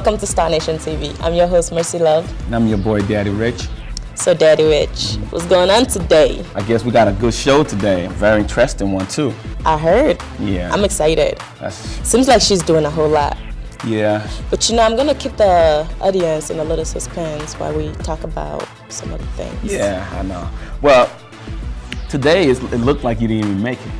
welcome to Star Nation TV. I'm your host, Mercy Love. And I'm your boy, Daddy Rich. So, Daddy Rich, what's going on today? I guess we got a good show today. A very interesting one, too. I heard. Yeah. I'm excited. Seems like she's doing a whole lot. Yeah. But, I'm going to keep the audience in a little suspense while we talk about some other things. Yeah, I know. Well, today it looked like you didn't even make it.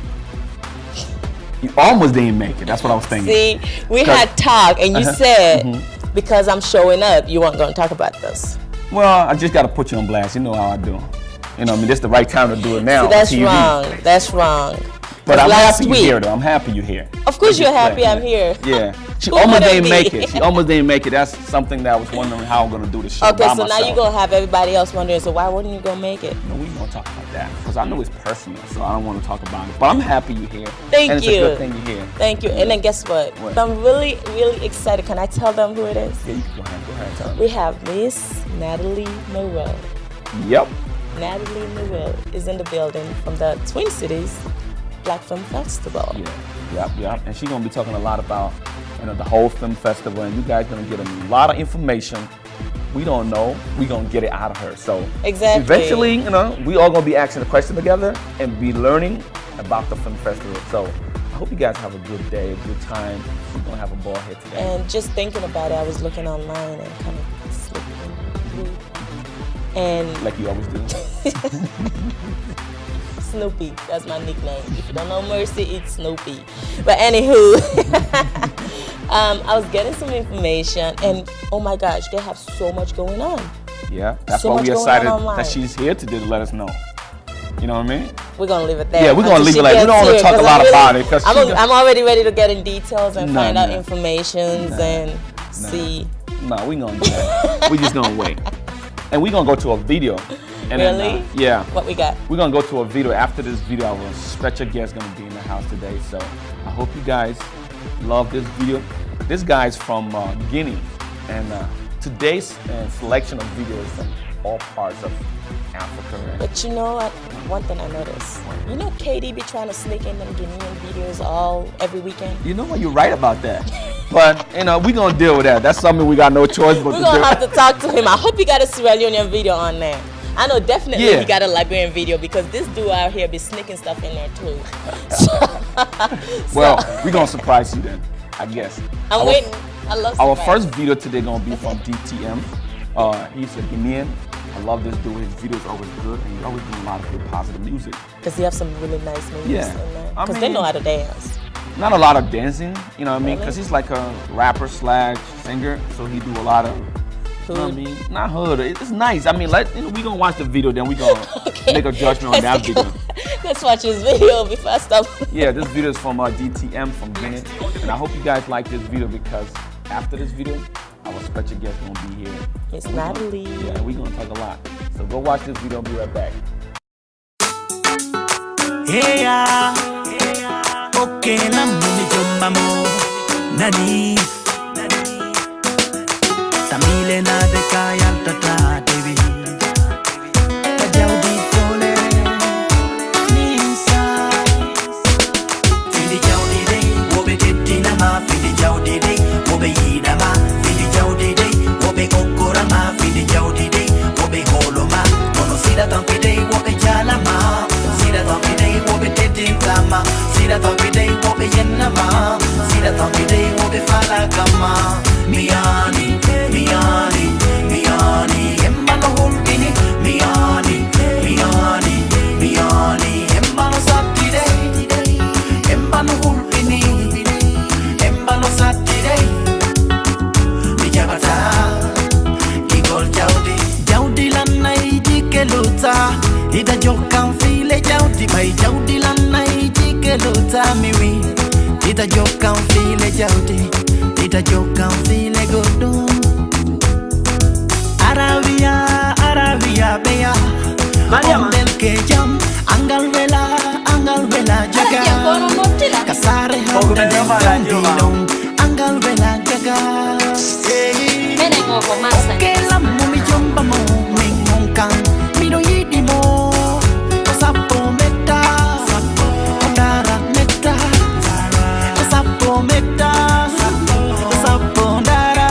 You almost didn't make it. That's what I was thinking. See, we had talk, and you said because I'm showing up, you weren't going to talk about this. Well, I just got to put you on blast. You know how I do. You know, I mean, this is the right time to do it now. See, that's wrong. That's wrong. But I'm happy you're here, though. I'm happy you're here. Of course you're happy I'm here. Yeah. She almost didn't make it. She almost didn't make it. That's something that I was wondering how I'm going to do the show by myself. Okay, so now you're going to have everybody else wondering, so why wouldn't you go make it? No, we ain't going to talk about that because I know it's personal, so I don't want to talk about it. But I'm happy you're here. Thank you. And it's a good thing you're here. Thank you. And then guess what? I'm really, really excited. Can I tell them who it is? Yeah, you can go ahead. Tell them. We have Miss Natalie Maro. Yep. Natalie Maro is in the building from the Twin Cities Black Film Festival. Yeah. And she's going to be talking a lot about the whole film festival, and you guys going to get a lot of information we don't know. We're going to get it out of her. So exactly. Eventually, we all going to be asking a question together and be learning about the film festival. So I hope you guys have a good day, a good time. We're going to have a ball here today. And just thinking about it, I was looking online and kind of slipping. And like you always do. Snoopy, that's my nickname. If you don't know Mercy, it's Snoopy. But anywho, I was getting some information, and oh my gosh, they have so much going on. Yeah, that's why we're excited that she's here today to let us know. You know what I mean? We're gonna leave it there. Yeah, we're gonna leave it like we don't want to talk a lot about it because I'm already ready to get in details and find out informations and see. No, we gonna do that. We just gonna wait, and we gonna go to a video. And really? Then, yeah. What we got? We're going to go to a video. After this video, our special guest is going to be in the house today. So I hope you guys love this video. This guy's from Guinea. And today's selection of videos from all parts of Africa. But you know what? One thing I noticed. You know KD be trying to sneak in them Guinean videos every weekend? You know what? You're right about that. But, we're going to deal with that. That's something we got no choice but to do. We're going to have to talk to him. I hope you got a Sierra Leonean video on there. I know definitely he got a Liberian video because this dude out here be sneaking stuff in there too. Well, we're going to surprise you then, I guess. I'm waiting. I love Our first video today going to be from DTM. He's a Guinean. I love this dude. His videos are always good and he's always doing a lot of good positive music. Because he have some really nice moves in there. Because they know how to dance. Not a lot of dancing, you know what I mean? Because he's like a rapper / singer, so he do a lot of you know what I mean? Not hood. It's nice. I mean, we gonna watch the video, then we gonna make a judgment on that video. Let's watch his video before I stop. Yeah, this video is from DTM from Guinea, and I hope you guys like this video because after this video, our special guest gonna be here. It's Natalie. Yeah, we gonna talk a lot. So go watch this video. I'll be right back. Okay, Nani. Tamile na de kaya tata devi Jaudi tole Nisa Fidi jaudi day Wobe tetina ma Fidi jaudi day Wobe yida ma Fidi jaudi day Wobe okora ma Fidi jaudi day Wobe holo ma Mono sida tampi day Wobe jala ma Sida tampi day Wobe tetinta ma Sida tampi day Wobe yenna ma Sida tampi day Wobe fala kama Miani Embalo hulpini Miani Embalo satire Embalo hulpini Embalo satire Mijabata Igol Jaudi lanai jike luta Ida jokan file Jaudi Bai Jaudi lanai jike luta miwi Ida jokan file Jaudi Ida jokan file godum Arabia beya Ondel ke jam Angal vela jaga Kasare handa dendilong Angal vela jaga Oke lamu mi jomba mo Mingongkang Mido yidi mo Kasapo meta Ondara meta Kasapo meta Kasapo ondara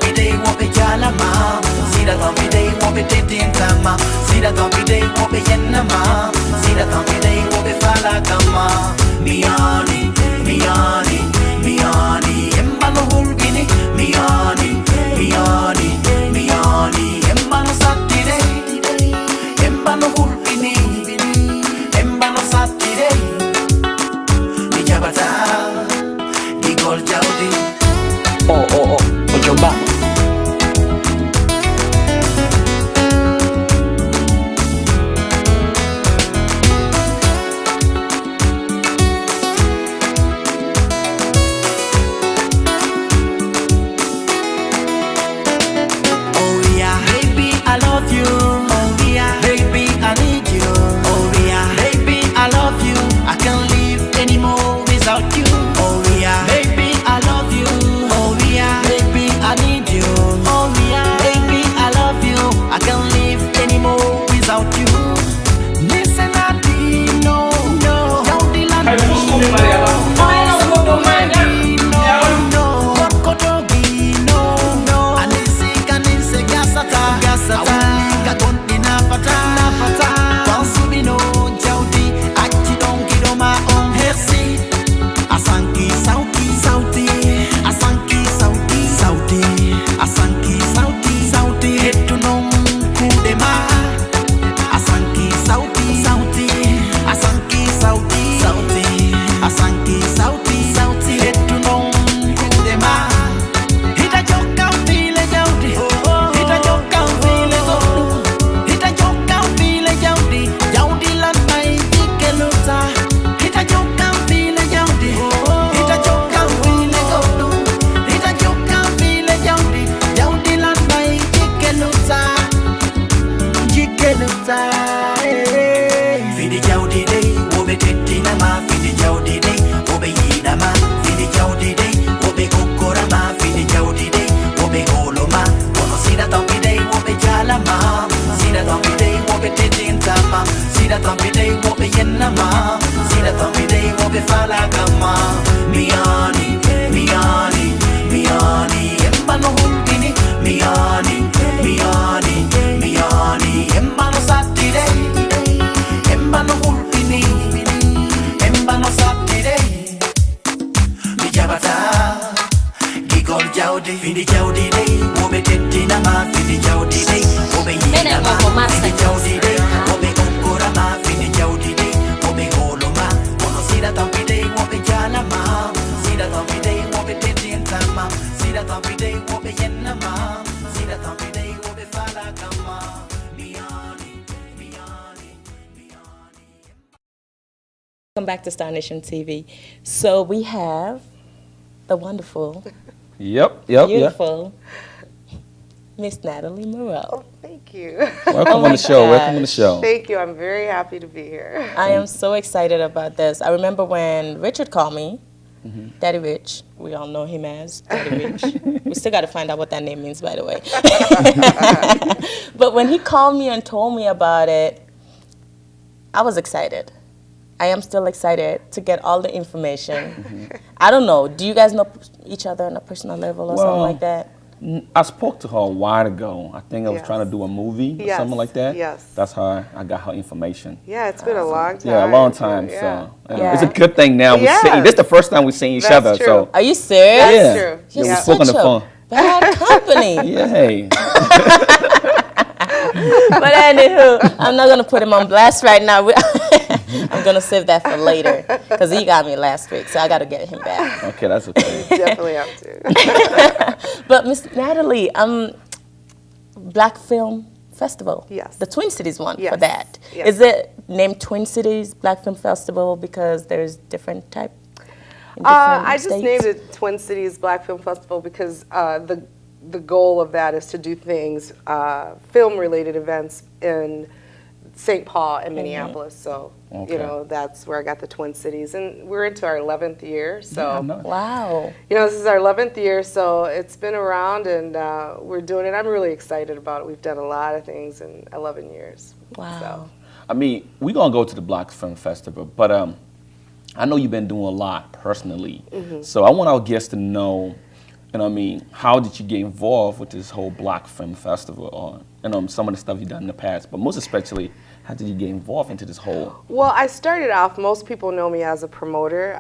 tompide wobe jalama sida tompide wobe tetintama sida tompide wobe yenama sida tompide wobe fala kama miani miani miani embalo hulbini miani miani miani embalo satire embalo hulbini embalo satire dijabata digol jaudi coba Welcome back to Star Nation TV. So we have the wonderful, beautiful Miss Natalie Maro. Oh, thank you. Welcome on the show. Welcome on the show. Thank you. I'm very happy to be here. I am so excited about this. I remember when Richard called me, Daddy Rich. We all know him as Daddy Rich. We still got to find out what that name means, by the way. But when he called me and told me about it, I was excited. I am still excited to get all the information. I don't know. Do you guys know each other on a personal level or something like that? I spoke to her a while ago. I think I was trying to do a movie or something like that. Yes. That's how I got her information. Yeah, it's been a long time. Yeah, a long time. Yeah. So it's a good thing now. Yes. This is the first time we've seen each That's other. true. So Are you serious? That's true. Yeah, we Yeah. spoke on the Such a phone. bad company. Yeah, hey. But anywho, I'm not going to put him on blast right now. I'm going to save that for later because he got me last week, so I got to get him back. Okay, that's okay. Definitely have to. But Miss Natalie, Black Film Festival. Yes. The Twin Cities one for Yes. that. Yes. Is it named Twin Cities Black Film Festival because there's different type? I just named it Twin Cities Black Film Festival because the goal of that is to do things, film-related events in St. Paul and Minneapolis. So, you know, that's where I got the Twin Cities. And we're into our 11th year. So, Wow. you know, this is our 11th year. So it's been around and we're doing it. I'm really excited about it. We've done a lot of things in 11 years. Wow. So. I mean, we're going to go to the Black Film Festival, but I know you've been doing a lot personally. So I want our guests to know you know what I mean, how did you get involved with this whole Black Film Festival, or some of the stuff you've done in the past, but most especially, how did you get involved into this whole? Well, I started off, most people know me as a promoter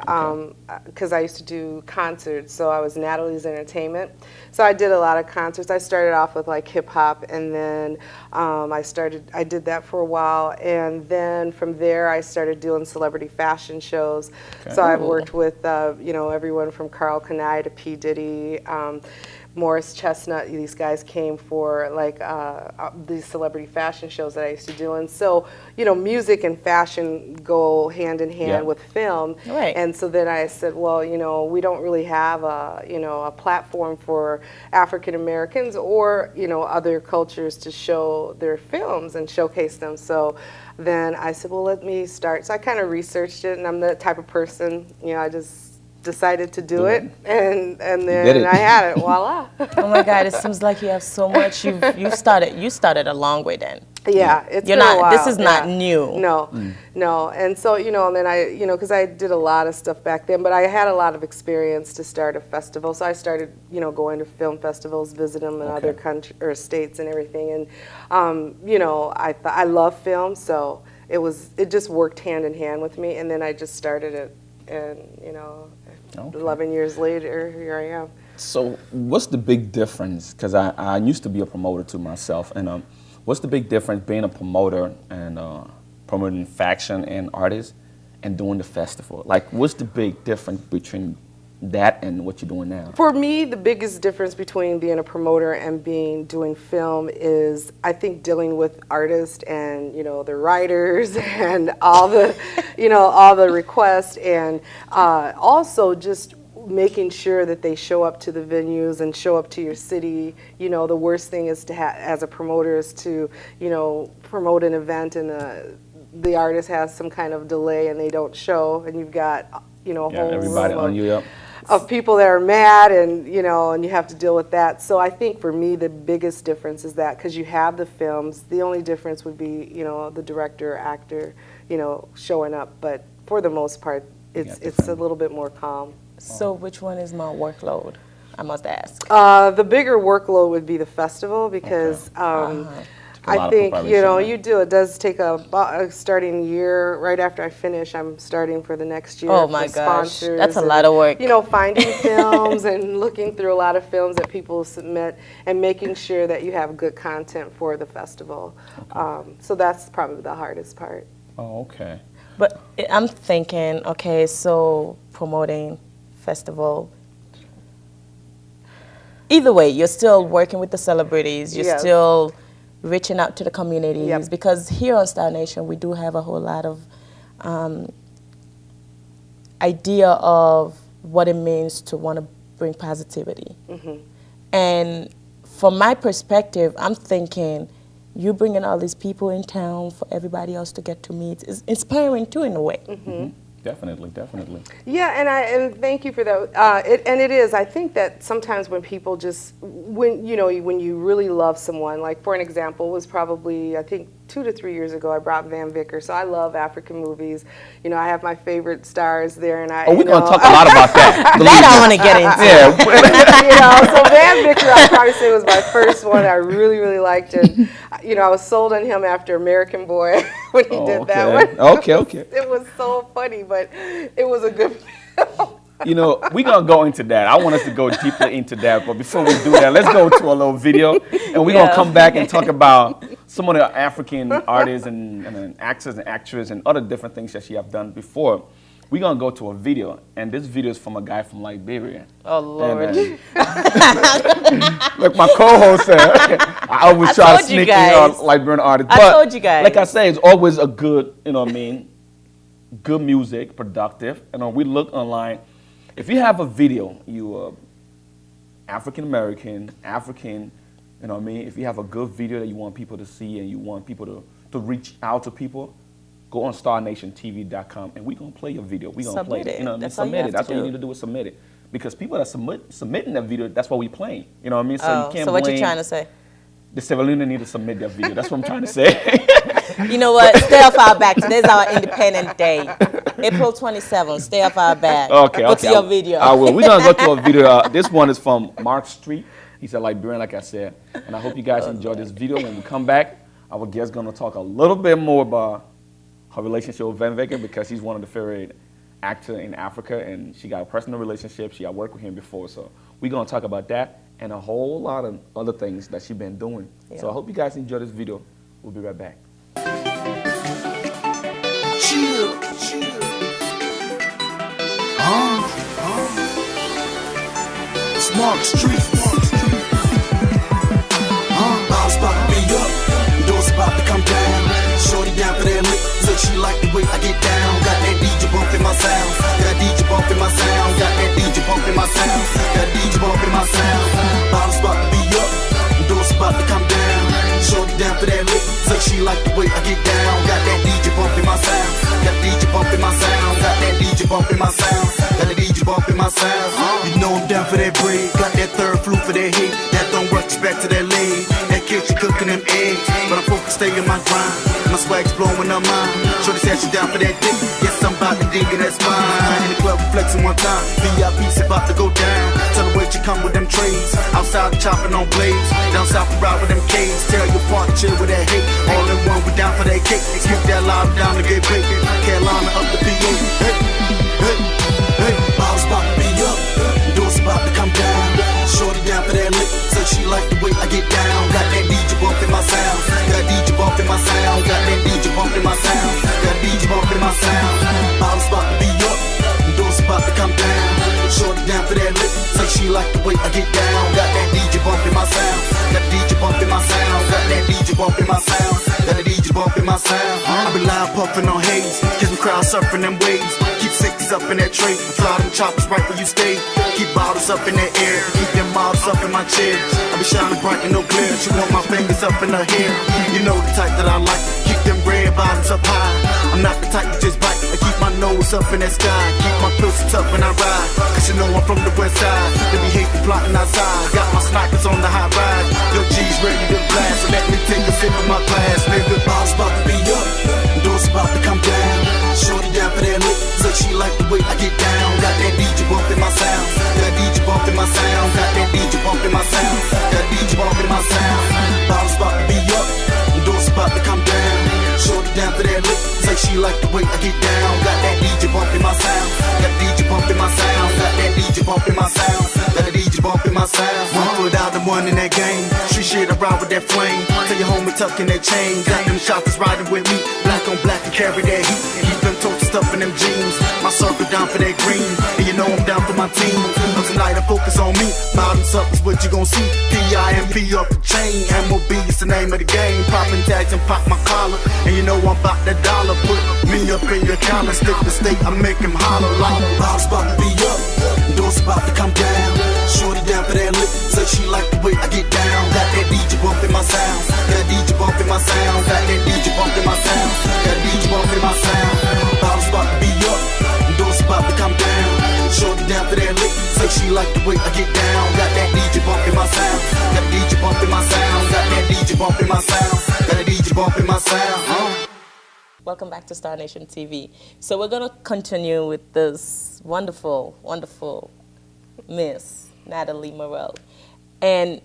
because I used to do concerts, so I was Natalie's Entertainment. So I did a lot of concerts. I started off with like hip hop, and then I did that for a while, and then from there I started doing celebrity fashion shows. Okay. So I've worked with, everyone from Carl Kanai to P. Diddy, Morris Chestnut. These guys came for like these celebrity fashion shows that I used to do, and so music and fashion go hand in hand with film. Right. And so then I said, well, we don't really have a platform for African Americans or other cultures to show their films and showcase them. So then I said, well, let me start. So I kind of researched it, and I'm the type of person, I just decided to do it, and then I had it. Voila! Oh my God! It seems like you have so much. You started a long way then. Yeah, it's been a while. This is not new. No, and so and then I because I did a lot of stuff back then, but I had a lot of experience to start a festival, so I started going to film festivals, visiting them in other countries or states and everything, and I love film, so it just worked hand in hand with me, and then I just started it, and 11 years later, here I am. So what's the big difference? Because I used to be a promoter too myself, and what's the big difference being a promoter and promoting faction and artists and doing the festival? Like, what's the big difference between that and what you're doing now? For me, the biggest difference between being a promoter and doing film is, I think, dealing with artists and the writers and all the all the requests, and also just making sure that they show up to the venues and show up to your city. The worst thing is to as a promoter is to promote an event and the artist has some kind of delay and they don't show, and you've got a whole everybody room on you. Of people that are mad, and and you have to deal with that. So I think for me the biggest difference is that, because you have the films, the only difference would be the director, actor, showing up. But for the most part, it's a little bit more calm. So which one is more workload? I must ask. The bigger workload would be the festival, because I think it does take a starting year. Right after I finish, I'm starting for the next year. Oh my gosh, that's a lot of work. Finding films and looking through a lot of films that people submit and making sure that you have good content for the festival. So that's probably the hardest part. Oh, okay. But I'm thinking, okay, so promoting festival. Either way, you're still working with the celebrities. You're still reaching out to the communities, because here on Star Nation we do have a whole lot of idea of what it means to want to bring positivity. And from my perspective, I'm thinking you bringing all these people in town for everybody else to get to meet is inspiring too, in a way. Definitely. Yeah, and thank you for that. It is. I think that sometimes when people when you really love someone, like for an example, it was probably, I think, 2 to 3 years ago, I brought Van Vicker. So I love African movies. I have my favorite stars there, and we're going to talk a lot about that. That I want to get into. So Van Vicker, I'd probably say, was my first one I really, really liked, and I was sold on him after American Boy when he did that one. Okay. It was so funny, but it was a good film. We're going to go into that. I want us to go deeply into that. But before we do that, let's go to a little video. And we're going to come back and talk about some of the African artists and actors and actresses and other different things that she have done before. We're going to go to a video. And this video is from a guy from Liberia. Oh, Lord. And, like my co-host said, I always try to sneak in Liberian artists. I told you guys. Like I say, it's always a good, good music, productive. We look online. If you have a video, you African American, if you have a good video that you want people to see and you want people to reach out to people, go on StarNationTV.com and we're going to play your video. We're going to play it. Submit it. That's what you need to do, is submit it. Because people that submitting that video, that's what we playing. You know what I mean? So you can't so what you trying to say? The Severina need to submit their video. That's what I'm trying to say. You know what? Stay off our back. Today's our Independent Day. April 27th. Stay off our back. Okay, Go to your video. I will. We're going to go to a video. This one is from Mark Street. He's a Liberian, like I said. And I hope you guys enjoy this video. When we come back, our guest is going to talk a little bit more about her relationship with Van Vicker, because he's one of the favorite actors in Africa, and she got a personal relationship. She got worked with him before. So we're going to talk about that and a whole lot of other things that she's been doing. Yeah. So I hope you guys enjoy this video. We'll be right back. Chill. It's Mark Street. Ball's about to be up, doors about to come down. Shorty down for that lick, so she like the way I get down. Got that DJ bump in my sound, got DJ bump in my sound, got that DJ bump in my sound, got DJ bump in my sound. Ball's about to be up, doors about to come down. Shorty down for that lick, so she like the way I get down. Got that DJ bump in my sound, got DJ bump in my sound, got that DJ bump in my sound, got that DJ bump in my sound. You know I'm down for that bread, got that third flute for that hit. That don't work, back to that leg. That kitchen cooking them eggs, but I'm focused, stay in my grind. My swag's blowing up mine. Shorty said she down for that dick. Yes, I'm about to dig in that spine. In the club, flexing one time. VIP's about to go down. Tell the way you come with them trays. Outside chopping on blades. Down south we ride with them K's. Tell your partner chill with that hate. All in one, we down for that cake. Skip that loud down to get paid. Carolina up the PA. Hey, ball's about to be up. Doors about to come down. Shorty down for that lick, so she like the way I get down. Got that DJ bump in my sound, got DJ bump in my sound, got that DJ bump in my sound, got DJ bump in my sound. Ball's about to be up, doors about to come down. Shorty down for that lick, so she like the way I get down. Got that DJ bump in my sound, got DJ bump in my sound, got that DJ bump in my sound, got that DJ bump in my sound. I be loud puffing on haze, kiss me crowd surfing them waves. Keep sixties up in that tray, fly them choppers right where you stay. Keep bottles up in that air, keep them models up in my chair. I be shining bright and no glare. She want my fingers up in her hair. You know the type that I like. Keep them red bottoms up high. I'm not the type to just bite. I keep my nose up in that sky. Keep my pussy tough when I ride. Cause you know I'm from the west side. They be hating plotting outside. Got my snipers on the high ride. Your G's ready to blast. So let me take a sip of my glass. Nigga, ball's about to be up. Doors about to come down. Shorty down for that lick, so she like the way I get down. Got that DJ bump in my sound, got DJ bump in my sound, got that DJ bump in my sound, got DJ bump in my sound. Ball's about to be up, doors about to come down. Shorty down for that lick, so she like the way I get down. Got that DJ bump in my sound, got DJ bump in my sound, got that DJ bump in my sound, got that DJ bump in my sound. One foot out, the one in that game. Street shit, I ride with that flame. Tell your homie tuck in that chain. Got them shoppers riding with me, black on black and carry that heat. Keep them toasted stuff in them jeans. My circle down for that green, and you know I'm down for my team. But tonight I focus on me. Bottoms up is what you gon' see. PIMP off the chain. MOB is the name of the game. Popping tags and pop my collar, and you know I'm about that dollar. Put me up in your collar. Stick the state, I make him holler like ball's about to be up. Doors about to come down. Shorty down for that lick, so she like the way I get down. Got that DJ bump in my sound, got DJ bump in my sound, got that DJ bump in my sound, got DJ bump in my sound. Ball's about to be up, doors about to come down. Shorty down for that lick, so she like the way I get down. Got that DJ bump in my sound, got DJ bump in my sound, got that DJ bump in my sound, got that DJ bump in my sound. Welcome back to Star Nation TV. So we're going to continue with this wonderful, wonderful Miss Natalie Maro. And,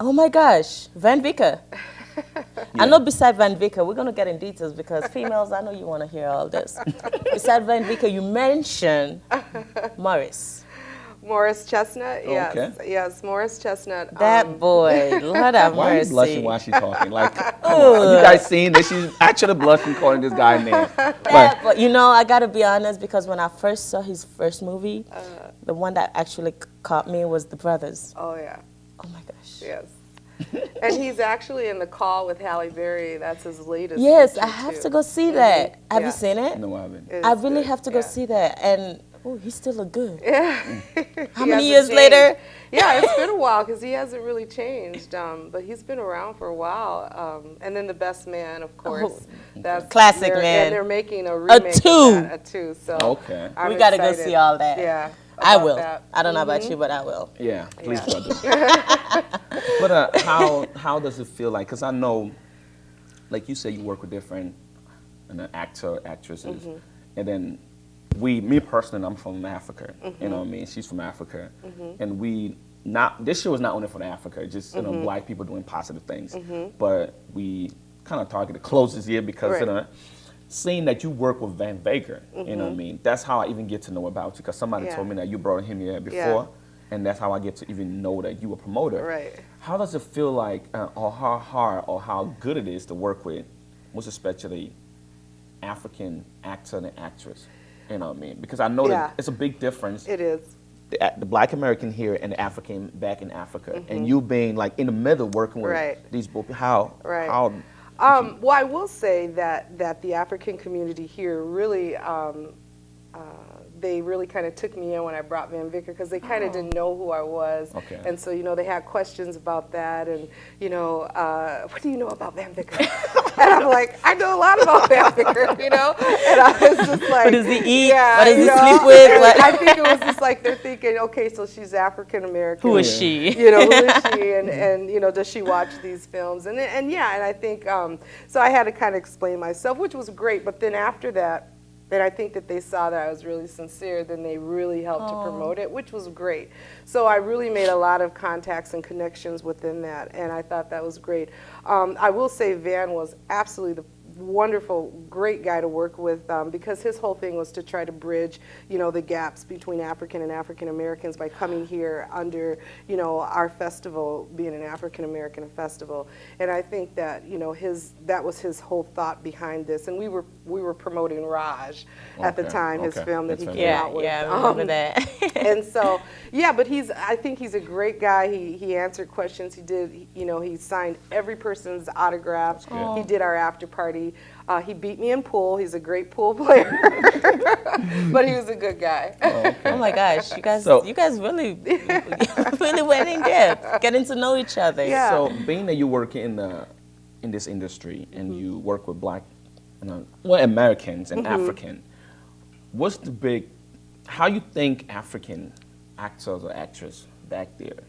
oh my gosh, Van Vicker. I know beside Van Vicker, we're going to get in details because females, I know you want to hear all this. Beside Van Vicker, you mentioned Morris. Morris Chestnut, yes. Okay. Yes, Morris Chestnut. That boy, Lord have Why are you mercy. blushing while she's talking? Like, come on. You guys seen that she's actually blushing calling this guy name. But you know, I gotta be honest because when I first saw his first movie, the one that actually caught me was The Brothers. Oh, yeah. Oh my gosh. Yes. And he's actually in The Call with Halle Berry. That's his latest. Yes, picture, I have too. to go see that. Have Yeah. you seen it? No, I haven't. It I is really good, have to go yeah. see that. And oh, he still look good. Yeah. How He many hasn't years changed. later? Yeah, it's been a while because he hasn't really changed. But he's been around for a while. And then The Best Man, of course. That's Classic they're- Man. And they're making a remake two. of that, a two. So Okay. I'm We gotta go excited. see all that. Yeah. I about will. that. I don't know about you, but I will. Yeah, please, Yeah. brother. But how does it feel like? Because I know, like you said, you work with different actresses, and then me personally, I'm from Africa. You know what I mean? She's from Africa, and this show is not only for Africa, just black people doing positive things, but we kind of target the closest here because seeing that you work with Van Baker, you know what I mean? That's how I even get to know about you, because somebody told me that you brought him here before, and that's how I get to even know that you a promoter. Right. How does it feel like, or how hard or how good it is to work with, most especially African actor and actress? You know what I mean? Because I know that it's a big difference. It is. The Black American here and the African back in Africa, and you being like in the middle working with these both. How? Well, I will say that the African community here really, they really kind of took me in when I brought Van Vicker, because they kind of didn't know who I was. Okay. And so, they had questions about that, and, what do you know about Van Vicker? And I'm like, I know a lot about Van Vicker, And I was just like, what does he eat? Yeah, what does he sleep with? I think it was just like they're thinking, okay, so she's African American. Who is she? Who is she? And does she watch these films? And I think, so I had to kind of explain myself, which was great. But then after that, and I think that they saw that I was really sincere, then they really helped to promote it, which was great. So I really made a lot of contacts and connections within that, and I thought that was great. I will say Van was absolutely the wonderful, great guy to work with, because his whole thing was to try to bridge, the gaps between African and African Americans by coming here under, our festival being an African American festival. And I think that, that was his whole thought behind this. And we were promoting Raj at the time, his film that he came out with. Yeah, I remember that. And so, but I think he's a great guy. He answered questions. He did, he signed every person's autograph. He did our after party. He beat me in pool. He's a great pool player, but he was a good guy. Oh my gosh, you guys really, really went in depth, getting to know each other. Yeah. So, being that you work in this industry and you work with Black, Americans and African, what's how you think African actors or actresses back there,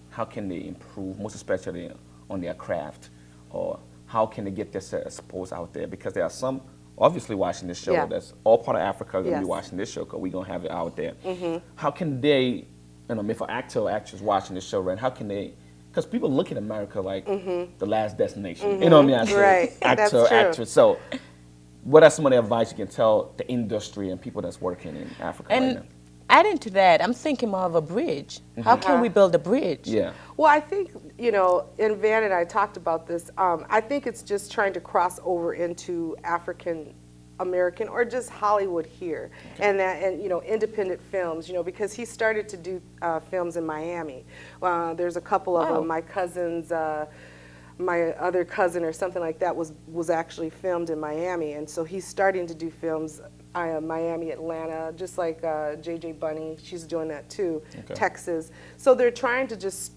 how can they improve, most especially on their craft, or how can they get this exposed out there? Because there are some obviously watching this show that's all part of Africa going to be watching this show, because we're going to have it out there. How can they, if an actor or actress watching this show, right, how can they, because people look at America like the last destination. You know what I mean? Right. Actor or actress. So what are some of the advice you can tell the industry and people that's working in Africa right now? Adding to that, I'm thinking more of a bridge. How can we build a bridge? Yeah. Well, I think, and Van and I talked about this, I think it's just trying to cross over into African American or just Hollywood here, and independent films, because he started to do films in Miami. There's a couple of them. My cousins, my other cousin or something like that was actually filmed in Miami, and so he's starting to do films Miami, Atlanta, just like JJ Bunny, she's doing that too, Texas. So they're trying to just,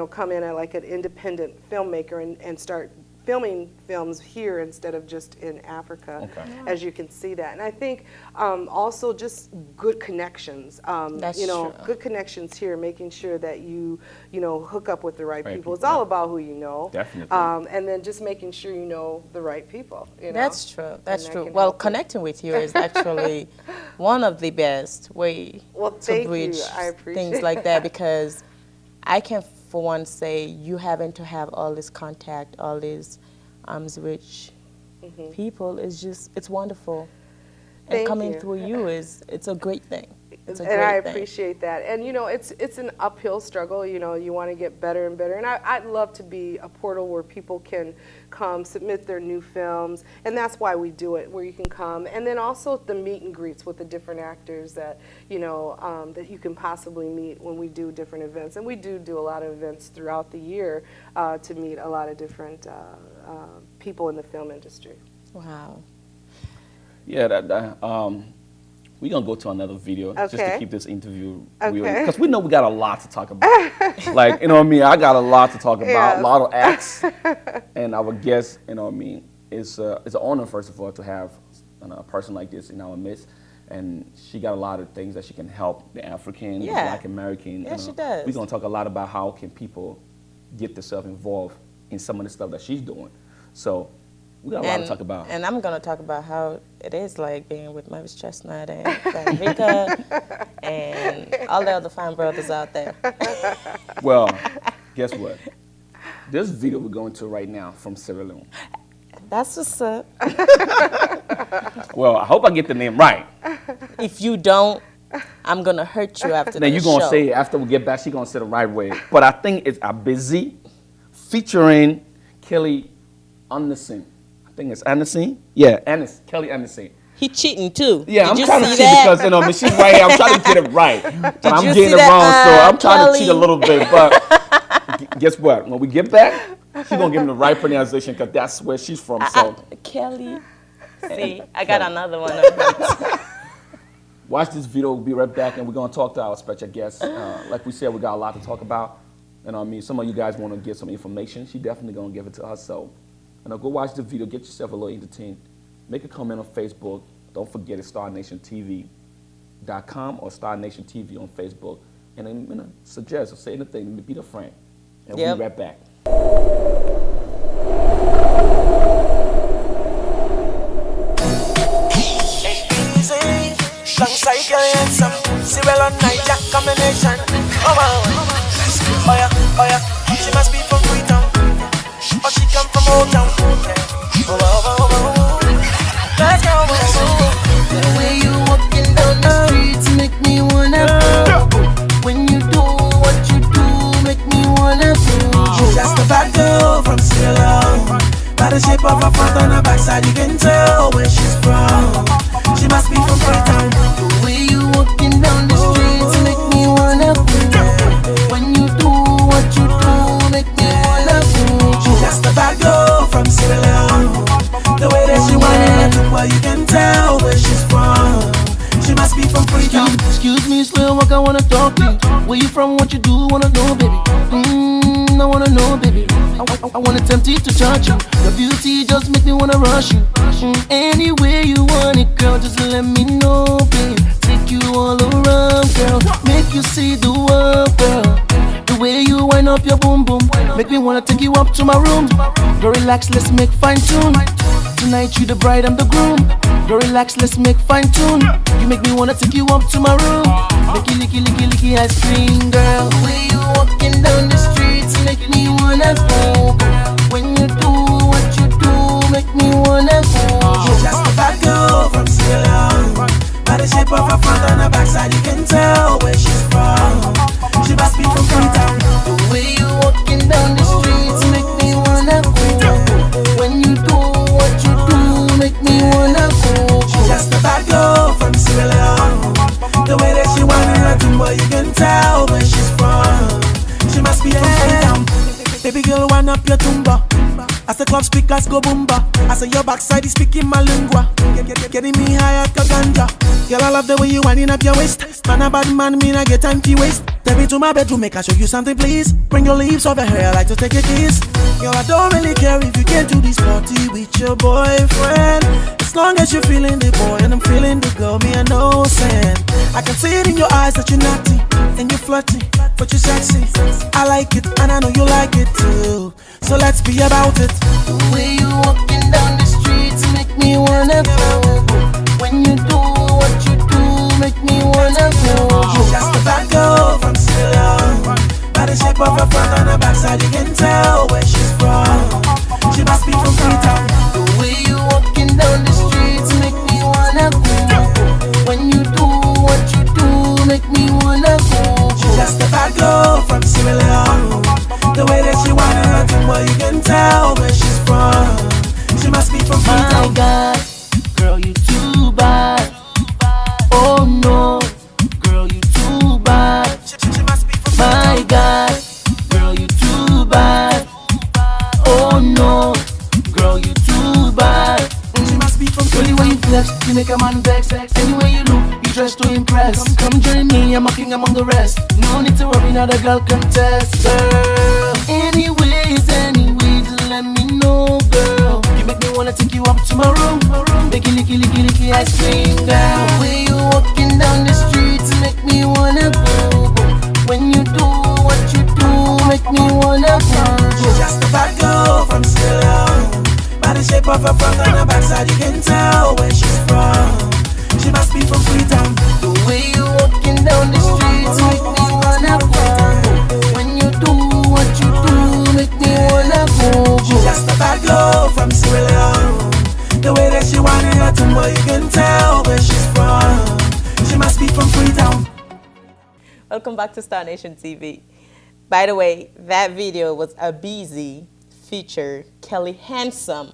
come in at like an independent filmmaker and start filming films here instead of just in Africa, as you can see that. And I think also just good connections, That's true. good connections here, making sure that you hook up with the right people. It's all about who you know. Definitely. And then just making sure you know the right people. That's true. That's that true. can Well, help you. connecting with you is actually one of the best way to thank bridge you. I appreciate things like that, because I can, for one, say you having to have all this contact, all these arms rich people is just, it's wonderful. And Thank coming you. through you it's a great thing. It's a And great I thing. appreciate that. And it's an uphill struggle. You want to get better and better. And I'd love to be a portal where people can come submit their new films, and that's why we do it, where you can come. And then also the meet and greets with the different actors that that you can possibly meet when we do different events. And we do a lot of events throughout the year to meet a lot of different people in the film industry. Wow. Yeah, we're going to go to another video just to Okay. keep this interview Okay. real. Because we know we got a lot to talk about. Like, you know what I mean? I got a lot to talk about, Yes. a lot of acts. And our guest, you know what I mean? It's an honor, first of all, to have a person like this in our midst. And she got a lot of things that she can help the African, the Yeah. Black American. Yeah, she does. We're going to talk a lot about how can people get themselves involved in some of the stuff that she's doing. So We got a lot to talk about. And I'm gonna talk about how it is like being with Mavis Chestnut and Rika and all the other fine brothers out there. Well, guess what? This video we're going to right now from Sierra Leone. That's what's up. Well, I hope I get the name right. If you don't, I'm gonna hurt you after Then the you're gonna show. say after we get back, she's gonna say the right way. But I think it's a busy featuring Kelly Anderson. I think it's Anderson. Yeah, Kelly Anderson. He cheating too. Yeah, Did I'm you trying to see cheat that? because she's right here. I'm trying to get it right, but I'm you getting see it that, wrong. So I'm trying Kelly? to cheat a little bit. But guess what? When we get back, she's gonna give me the right pronunciation because that's where she's from. So Kelly. See, I got another one. watch this video. We'll be right back, and we're gonna talk to our special guest. Like we said, we got a lot to talk about. And I mean, some of you guys want to get some information. She definitely gonna give it to us. So, go watch the video. Get yourself a little entertained. Make a comment on Facebook. Don't forget it's StarNationTV.com or Star Nation TV on Facebook. And then suggest or say anything. Be the friend. And we'll be right back. Alongside your handsome, Cyril on Niger combination. Oh yeah, she must be from Freetown, or she come from Old Town. Let's go. The way you walking down the streets make me wanna go. When you do what you do, make me wanna go. She's just a bad girl from Sierra Leone. By the shape of her front and her backside, you can tell where she's from. She must be from Freetown. The way you walking down the streets make me wanna go. When you do what you do, make me wanna go. She's just a bad girl from Sierra Leone. The way that she whining, well you can tell where she's from. She must be from Freetown. Excuse me, slow walk, I wanna talk to you. Where you from, what you do, wanna know, baby. I wanna know, baby. I wanna tempt you to touch you. Your beauty just make me wanna rush you. Anywhere you want it, girl, just let me know, babe. Take you all around, girl. Make you see the world, girl. The way you wind up your boom boom, make me wanna take you up to my room. Girl, relax, let's make fine tune. Tonight you the bride, I'm the groom. Girl, relax, let's make fine tune. You make me wanna take you up to my room. Make you licky ice cream, girl. The way you walking down the streets make me wanna go. When you do what you do, make me wanna go. She's just a bad girl from Sierra Leone. By the shape of her front and her backside, you can tell where she's from. She must be from Freetown. The way you walking down the streets make me wanna go. When you do what you do, make me wanna go. She's just a bad girl from Sierra Leone. The way that she whining her timber, you can tell where she's from. She must be from Freetown. Baby girl, wind up your tumba. As the club speakers go boomba. I say your backside is speaking my lingua. Getting me high at ganja. Girl, I love the way you winding up your waist. Man, a bad man, me not get time to waste. Take me to my bedroom, make I show you something, please. Bring your leaves over here, I like to take a kiss. Girl, I don't really care if you can't do this party with your boyfriend. As long as you're feeling the boy and I'm feeling the girl, me I know sand. I can see it in your eyes that you're naughty and you're flirty, but you're sexy. I like it and I know you like it too. So let's be about it. The way you walking down the streets make me wanna go. When you do what you do, make me wanna go. She's just a bad girl from Sierra Leone. By the shape of her front and her backside, you can tell where she's from. She must be from Freetown. The way you walking down the streets make me wanna go. When you do what you do, make me wanna go. She's just a bad girl from Sierra Leone. The way that she whining her timber, you can tell where she's from. She must be from My Freetown. God, girl, you too bad. Oh no, girl, you too bad. She must be from My God, girl, you too bad. Oh no, girl, you too bad. She must be from Girl, the way you flex, you make a man vex. Anyway you look, you dress to impress. Come join me, I'm a king among the rest. No need to worry, not a girl contest, girl. Anyways, just let me know, girl. You make me wanna take you up to my room. Make you licky ice cream, girl. The way you walking down the streets make me wanna go. When you do what you do, make me wanna go. She's just a bad girl from Sierra Leone. By the shape shape of her front and her backside, you can tell where she's from. She must be from Freetown. The way you walking down the streets make me wanna go. When you do what you do, make me wanna go. She's just a bad girl from Sierra Leone. The way that she whining her tumble, you can tell where she's from. She must be from Freetown. Welcome back to Star Nation TV. By the way, that video was a BZ feature Kelly Handsome.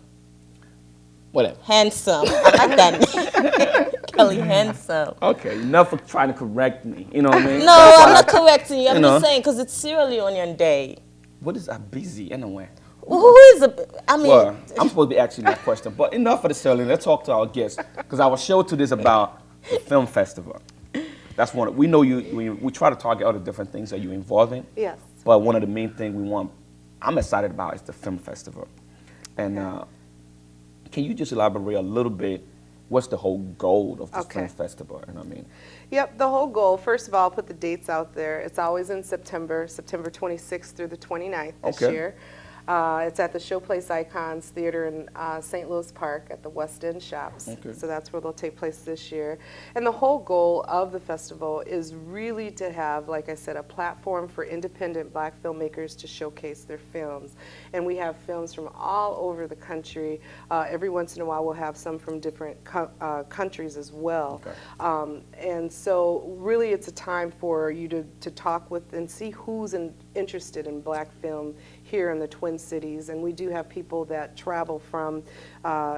Whatever. Handsome. I like that. Kelly Handsome. Okay, enough for trying to correct me. You know what I mean? No, I'm not correcting you. I'm just saying because it's Sierra Leonean Day. What is a busy anyway? Who is a? I mean, Well, I'm supposed to be asking that question, but enough for the Sierra Leone. Let's talk to our guests because our show today is about the film festival. That's one. We know you. We try to target other different things that you're involved in. Yes. But one of the main things I'm excited about is the film festival. And can you just elaborate a little bit? What's the whole goal of this film festival? You know what I mean? Yep, the whole goal, first of all, I'll put the dates out there. It's always in September 26th through the 29th this year. It's at the Showplace Icons Theater in St. Louis Park at the West End Shops. So that's where they'll take place this year. And the whole goal of the festival is really to have, like I said, a platform for independent black filmmakers to showcase their films. And we have films from all over the country. Every once in a while we'll have some from different countries as well. And so really it's a time for you to talk with and see who's interested in black film here in the Twin Cities, and we do have people that travel from,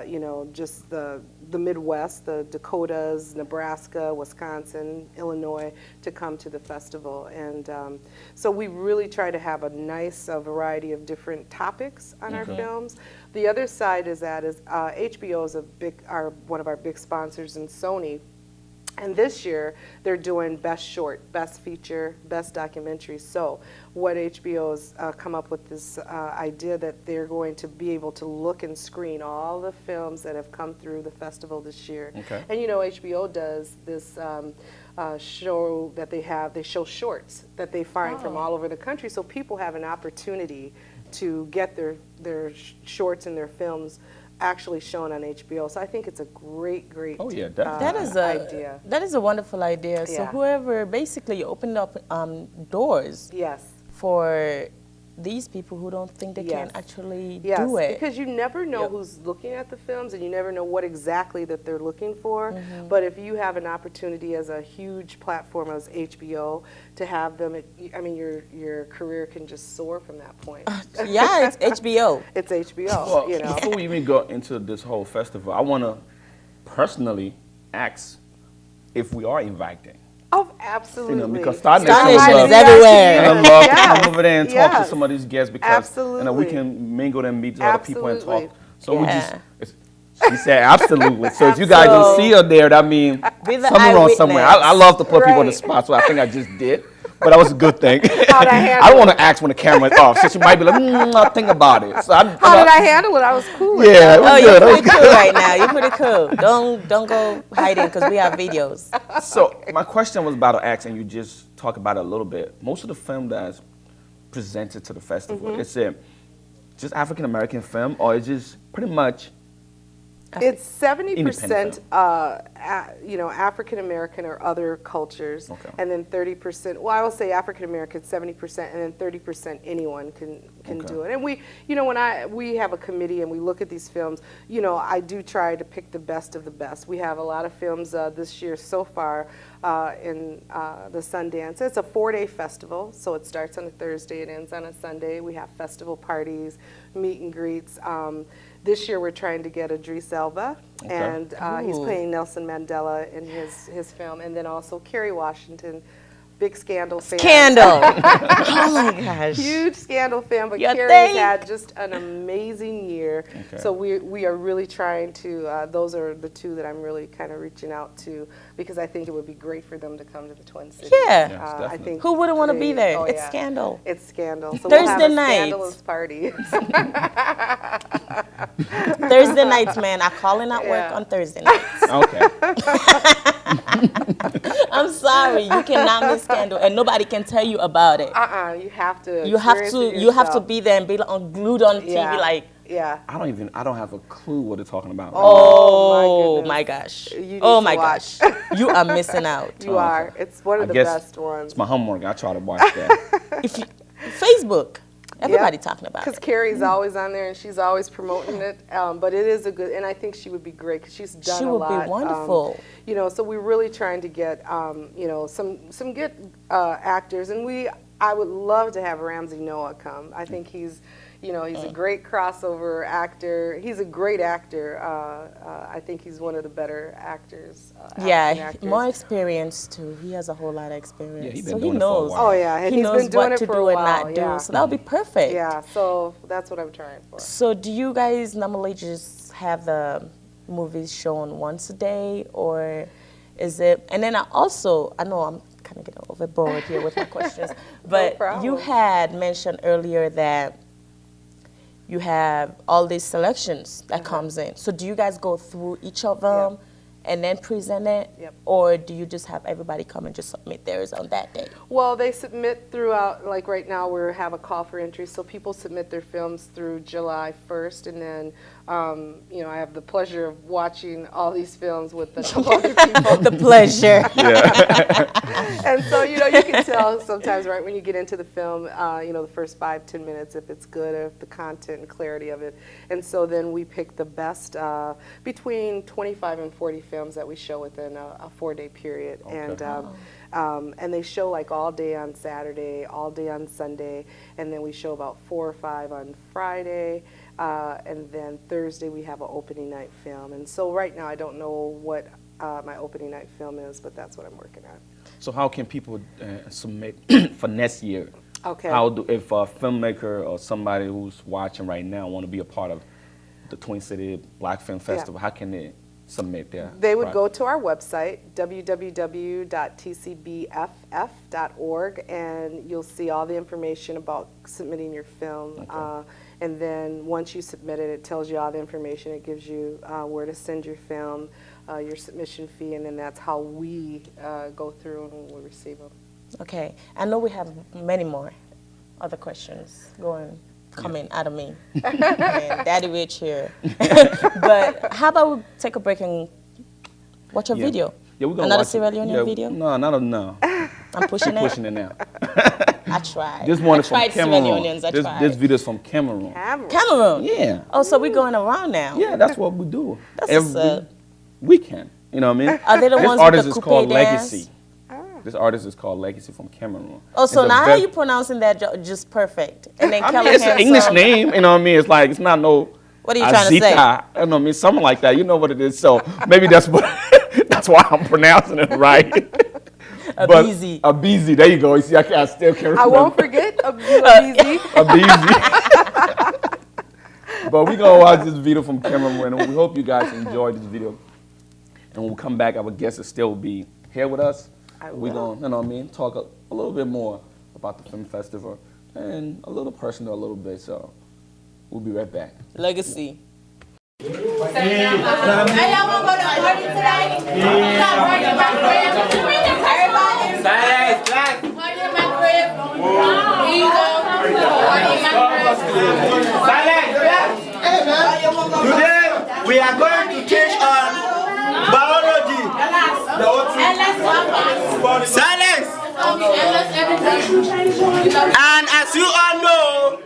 you know, just the Midwest, the Dakotas, Nebraska, Wisconsin, Illinois, to come to the festival. And so we really try to have a nice variety of different topics on our films. The other side is that HBO is one of our big sponsors, and Sony. And this year, they're doing Best Short, Best Feature, Best Documentary. So what HBO's come up with this idea that they're going to be able to look and screen all the films that have come through the festival this year. And you know, HBO does this show that they show shorts that they find from all over the country. So people have an opportunity to get their shorts and their films actually shown on HBO. So I think it's a great idea. That is a wonderful idea. So whoever, basically you opened up doors for these people who don't think they can actually do it. Because you never know who's looking at the films, and you never know what exactly that they're looking for. But if you have an opportunity as a huge platform as HBO to have them, I mean, your career can just soar from that point. Yeah, it's HBO. It's HBO. Well, you know. before we even go into this whole festival, I want to personally ask if we are inviting. Oh, absolutely. You know, because Star Nation is everywhere. And I love to come over there and talk to some of these guests because you know, we can mingle and meet other people and talk. So we just, she said absolutely. So if you guys don't see her there, that means something wrong somewhere. I love to put people on the spot, so I think I just did. But that was a good thing. I don't want to ask when the camera is off, so she might be like, I'll think about it. So how did I handle it? I was cool. Yeah, it was good. You're pretty cool right now. You're pretty cool. Don't go hiding because we have videos. So my question was about to ask, and you just talk about it a little bit. Most of the film that's presented to the festival, is it just African American film, or is just pretty much? It's 70%, you know, African American or other cultures, and then 30%. Well, I will say African American 70%, and then 30% anyone can do it. And we, you know, we have a committee and we look at these films. You know, I do try to pick the best of the best. We have a lot of films this year so far in the Sundance. It's a 4-day festival, so it starts on a Thursday, it ends on a Sunday. We have festival parties, meet and greets. This year we're trying to get Idris Elba, and he's playing Nelson Mandela in his film, and then also Kerry Washington, big Scandal fan. Scandal! Oh my gosh. Huge Scandal fan, but Kerry's had just an amazing year. So we are really trying to, those are the two that I'm really kind of reaching out to, because I think it would be great for them to come to the Twin Cities. Yeah. I think who wouldn't want to be there? Oh, It's Scandal. It's Scandal. So Thursday we'll have a night. scandalous party. Thursday nights, man. I call in at work on Thursday nights. Okay. I'm sorry, you cannot miss Scandal, and nobody can tell you about it. You have to. You have to be there and be glued on TV, like Yeah. I don't have a clue what they're talking about. Oh my gosh. You need Oh to my watch. gosh. You are missing out. You are. It's one of the best ones. It's my homework. I try to watch that. If you, Facebook, everybody talking about Because it. Carrie's always on there and she's always promoting it. But it is a good, and I think she would be great because she's done She a would lot. be wonderful. You know, so we're really trying to get, you know, some good actors, and I would love to have Ramsey Noah come. I think he's, you know, he's a great crossover actor. He's a great actor. I think he's one of the better actors. More experience too. He has a whole lot of experience. Yeah, he's so been he doing it for a knows. while. Oh yeah, and He he's knows been doing what it to for do a and while. not do. Yeah. So that'll be perfect. Yeah, so that's what I'm trying for. So do you guys normally just have the movies shown once a day, or is it? And then I know I'm kind of getting overboard here with my questions, but problem. you had mentioned earlier that you have all these selections that comes in. So do you guys go through each of them and then present it? Yep. Or do you just have everybody come and just submit theirs on that day? Well, they submit throughout, like right now we have a call for entry, so people submit their films through July 1st, and then, you know, I have the pleasure of watching all these films with a couple other people. The pleasure. And so, you know, you can tell sometimes, right, when you get into the film, you know, the first 5-10 minutes, if it's good, if the content and clarity of it. And so then we pick the best between 25 and 40 films that we show within a 4-day period. Okay. And they show like all day on Saturday, all day on Sunday, and then we show about 4 or 5 on Friday, and then Thursday we have an opening night film. And so right now I don't know what my opening night film is, but that's what I'm working on. So how can people submit for next year? Okay. If a filmmaker or somebody who's watching right now want to be a part of the Twin City Black Film Festival, how can they submit their They would project? go to our website, www.tcbff.org, and you'll see all the information about submitting your film. Okay. And then once you submit it, it tells you all the information. It gives you where to send your film, your submission fee, and then that's how we go through and we receive them. Okay. I know we have many more other questions coming out of me. And Daddy Rich here. But how about we take a break and watch a video? Yeah, we're gonna Another watch Sierra it. Leonean video? No. I'm pushing it. Pushing it now. I tried. This one I is from tried Sierra Cameroon. Leoneans. I This tried. video is from Cameroon. Cameroon? Yeah. Oh, so we're going around now. Yeah, that's what we do. That's Every what's up. weekend. You know what I mean? Are they the This ones artist with the is called coupe dance? Legacy. This artist is called Legacy from Cameroon. Oh, so It's a now how very- are you pronouncing that just perfect? And then I mean, Callahan it's an English song. name, you know what I mean? It's like, it's not no What are you trying to say? Azita, you know what I mean? Something like that. You know what it is. So maybe that's what, that's why I'm pronouncing it right. Abizi. Abizi, there you go. You see, I still can't remember. I won't forget Abizi. Abizi. But we're going to watch this video from Cameroon, and we hope you guys enjoyed this video. And when we come back, our guest will still be here with us. We're going to, you know what I mean, talk a little bit more about the film festival and a little personal a little bit. So we'll be right back. Legacy. Today we are going to teach on biology. Silence. And as you all know,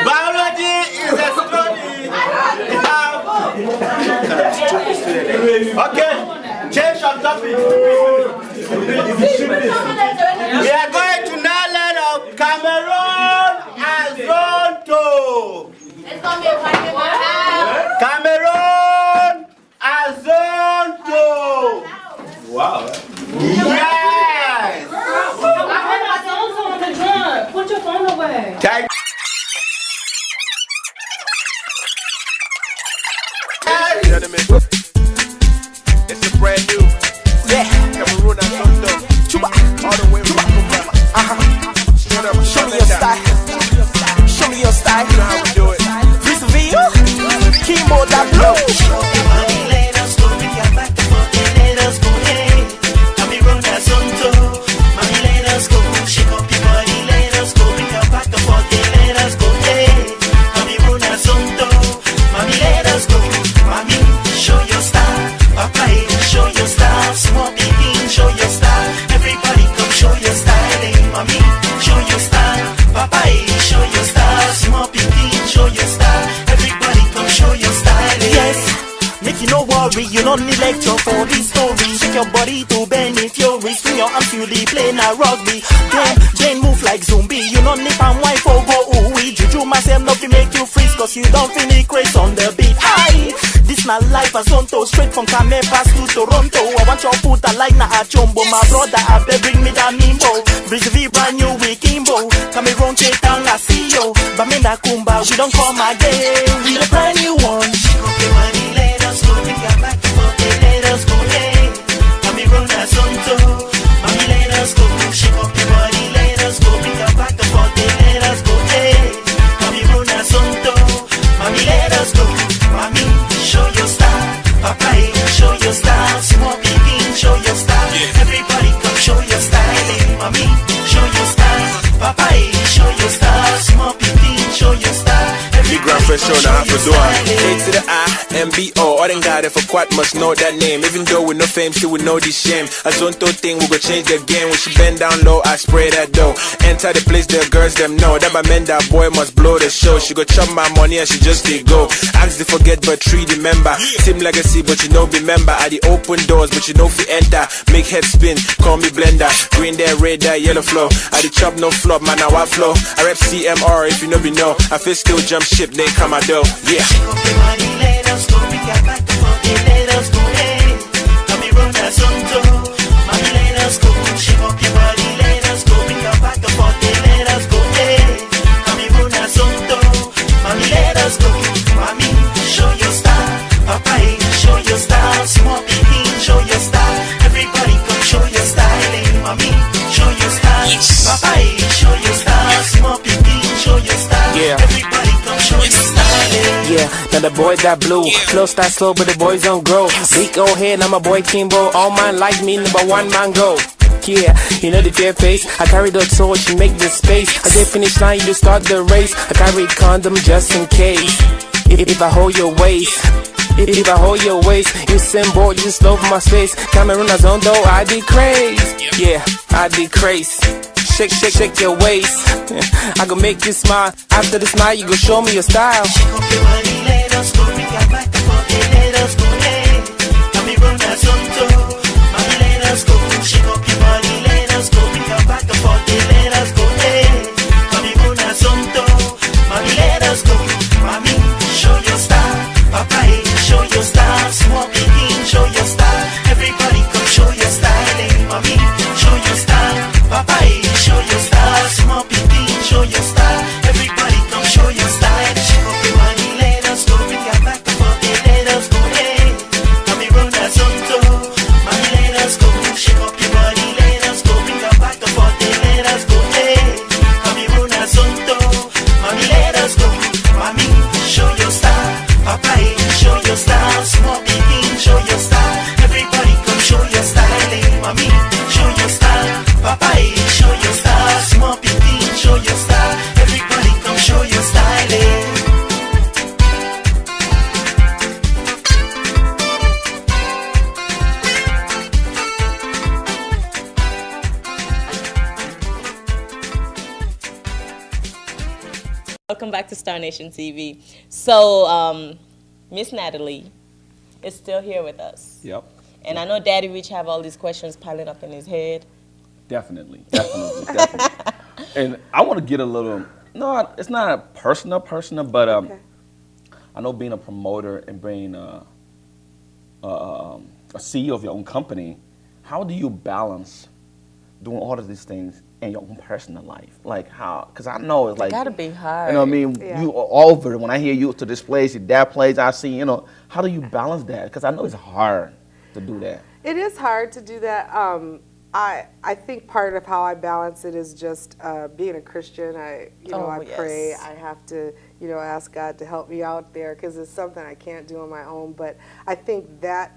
biology is a study of. Okay, change of topic. We are going to now learn of Cameroon and Zonto. Cameroon and Zonto. Wow. Yes. Put your phone away. Thank It's a brand new Cameroon and Zonto. All the way from Cuba. Show me your style. Show me your style. You know how we do it. Vis-a-vis, keyboard that blow. Shake up your body, let us go. Shake up your body, let us go. Let us go, hey. Let us go, hey. worry, you don't need lecture for this story. Shake your body to beneficiary. Swing your arms, you the play na rugby. Then move like zombie. You don't need palm wife or go ooey. Juju myself not to make you freeze, cause you don't finish craze on the beat. Aye, this my life as Zonto, straight from Kame pass to Toronto. I want your foot I like na a chombo. My brother I beg bring me that mimbo. Bridge V brand new with Kimbo. Cameroon Cape Town I see you. Bamenda Kumba we don't come again. We the brand new one. Okay, money, let us go. We got back to let us go. Hey, Cameroon Zonto. Mommy, let us go. Shake up your body, let us go. We got back to let us go. Hey, Cameroon Zonto. Mommy, let us go. Mommy, show your style. Papa, show your style. Small picking, show your style. Everybody come show your style. Hey, mommy, show your style. Papa, show your style. Small picking, show your style. Big grand fresh show now for doing. A to the I, MBO. All them got it for quite must know that name. Even though with no fame, still with no this shame. A Zonto thing, we go change the game. When she bend down low, I spray that dough. Enter the place, the girls them know that my man, that boy must blow the show. She go chop my money and she just did go. Ask to forget, but treat remember. Team legacy, but you know remember. I the open doors, but you know fi enter. Make head spin, call me blender. Green there, red there, yellow flow. I the chop no flop, man now I flow. I rep CMR if you know me know. I feel still jump ship, they come out though. Yeah. Okay, money, let us go. We got back to let us go. Hey, Cameroon Zonto. Money, let us go. Shake up your body, let us go. We got back to let us go. Hey, Cameroon Zonto. Mommy, let us go. Mommy, show your style. Papa, show your style. Small picking, show your style. Everybody come show your style. Hey, mommy, show your style. Papa, show your style. Small picking, show your style. Yeah. Everybody come show your style. Hey. Yeah, now the boy that blue. Flow start slow, but the boys don't grow. Big old head, now my boy Kimbo. All mine like me, number one man go. Yeah, you know the fair face. I carry the torch, you make the space. I get finish line, you start the race. I carry condom just in case. If I hold your waist, if I hold your waist, you symbol, you just love my space. Cameroon Zonto, I decrease. Yeah, I decrease. Shake, shake, shake your waist. I gon' make you smile. After the smile, you gon' show me your style. Shake up your body, let us go. We got back to let us go. Hey, Cameroon Zonto. Mommy, let us go. Shake up your body, let us go. We got back to let us go. Hey, Cameroon Zonto. Mommy, let us go. Mommy, show your style. Papa, show your style. Small picking, show your style. Everybody come show your style. Hey, mommy, show your style. Papa, show your style. Small picking, show your style. Everybody come show your style. Shake up your money, let us go. We got back to let us go. Hey, Cameroon Zonto. Mommy, let us go. Shake up your body, let us go. We got back to let us go. Hey, Cameroon Zonto. Mommy, let us go. Mommy, show your style. Papa, show your style. Small picking, show your style. Everybody come show your style. Hey, mommy, show your style. Papa, show your style. Small picking, show your style. Everybody come show your style. Hey. Welcome back to Star Nation TV. So, Miss Natalie is still here with us. Yep. And I know Daddy Rich have all these questions piling up in his head. Definitely. And I want to get a little, no, it's not a personal, but Okay. I know being a promoter and being a CEO of your own company, how do you balance doing all of these things in your own personal life? Like how, because I know it's like, Gotta be hard. you know what I mean? Yeah. You are all over it. When I hear you to this place, that place, I see, you know, how do you balance that? Because I know it's hard to do that. It is hard to do that. I think part of how I balance it is just being a Christian. I pray. Yes. I have to, ask God to help me out there because it's something I can't do on my own. But I think that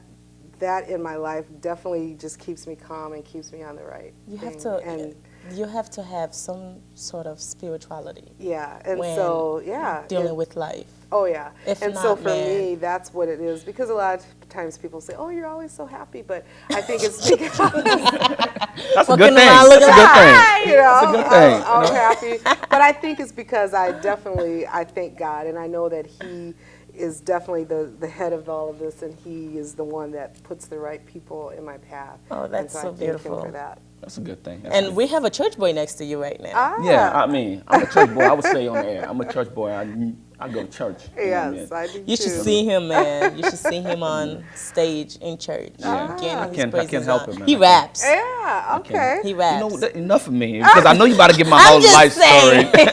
in my life definitely just keeps me calm and keeps me on the right You thing. have to, And you have to have some sort of spirituality. Yeah, and when so, yeah. dealing with life. Oh, yeah. If and not, so for man. me, that's what it is. Because a lot of times people say, oh, you're always so happy. But I think it's because, That's a Walking good thing. around That's a looking good like, thing. you know, That's a good thing. I'm happy. But I think it's because I thank God. And I know that He is definitely the head of all of this. And He is the one that puts the right people in my path. Oh, and that's so so I thank beautiful. Him for that. That's a good thing. That's And good. we have a church boy next to you right now. Yeah, I mean, I'm a church boy. I would say on the air, I'm a church boy. I go to church. You know what I mean? Yes, I do You too. should see him, man. You should see him on stage in church. Yeah. Getting I his can't praises help on. it, man. He I can't. raps. Yeah, okay. He You raps. know, enough of me, because I know you about to give my whole just life saying. story.